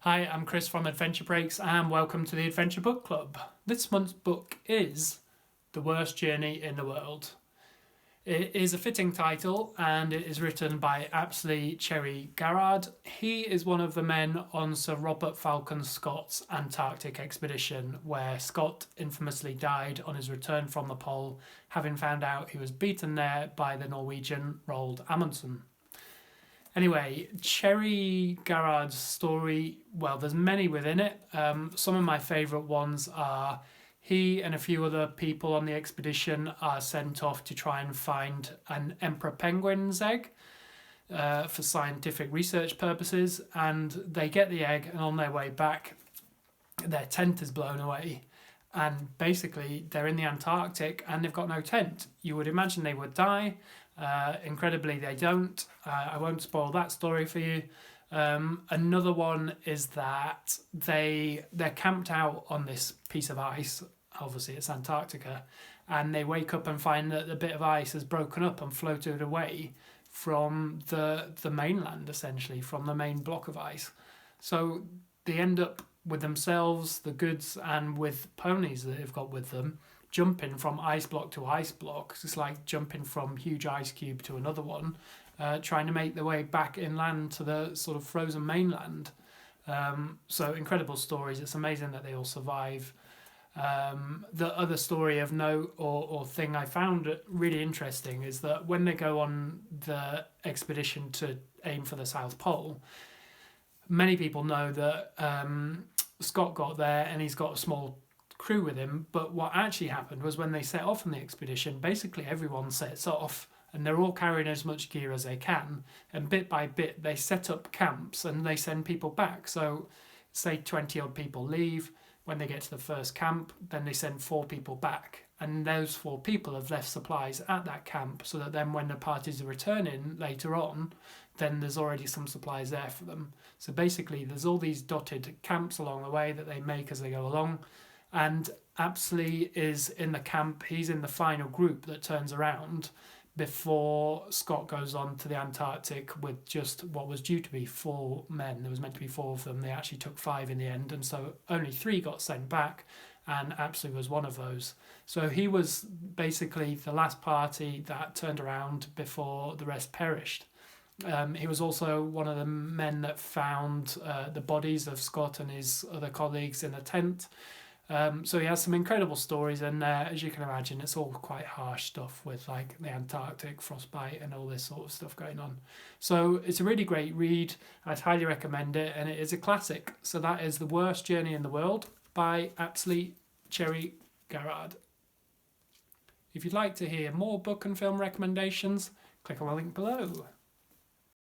Hi, I'm Chris from Adventure Breaks and welcome to the Adventure Book Club. This month's book is The Worst Journey in the World. It is a fitting title and it is written by Apsley Cherry-Garrard. He is one of the men on Sir Robert Falcon Scott's Antarctic expedition, where Scott infamously died on his return from the pole, having found out he was beaten there by the Norwegian Roald Amundsen. Anyway, Cherry-Garrard's story, well, there's many within it. Some of my favourite ones are he and a few other people on the expedition are sent off to try and find an emperor penguin's egg for scientific research purposes, and they get the egg, and on their way back, their tent is blown away. And basically, they're in the Antarctic and they've got no tent. You would imagine they would die. Incredibly, they don't. I won't spoil that story for you. Another one is that they're camped out on this piece of ice. Obviously, it's Antarctica, and they wake up and find that the bit of ice has broken up and floated away from the mainland, essentially, from the main block of ice. So they end up with themselves, the goods, and with ponies that they've got with them, jumping from ice block to ice block. It's like jumping from huge ice cube to another one, trying to make their way back inland to the sort of frozen mainland. So incredible stories. It's amazing that they all survive. The other story of note or thing I found really interesting is that when they go on the expedition to aim for the South Pole, many people know that Scott got there and he's got a small crew with him, but what actually happened was when they set off on the expedition, basically everyone sets off and they're all carrying as much gear as they can, and bit by bit they set up camps and they send people back. So say 20 odd people leave. When they get to the first camp, then they send 4 people back, and those 4 people have left supplies at that camp, so that then when the parties are returning later on, then there's already some supplies there for them. So basically there's all these dotted camps along the way that they make as they go along, and Apsley is in the camp. He's in the final group that turns around before Scott goes on to the Antarctic with just what was due to be 4 men. There was meant to be 4 of them. They actually took 5 in the end, and so only 3 got sent back, and Apsley was one of those. So he was basically the last party that turned around before the rest perished. He was also one of the men that found the bodies of Scott and his other colleagues in a tent. So he has some incredible stories, and as you can imagine, it's all quite harsh stuff with like the Antarctic frostbite and all this sort of stuff going on. So it's a really great read. I'd highly recommend it, and it is a classic. So that is The Worst Journey in the World by Apsley Cherry-Garrard. If you'd like to hear more book and film recommendations, click on the link below.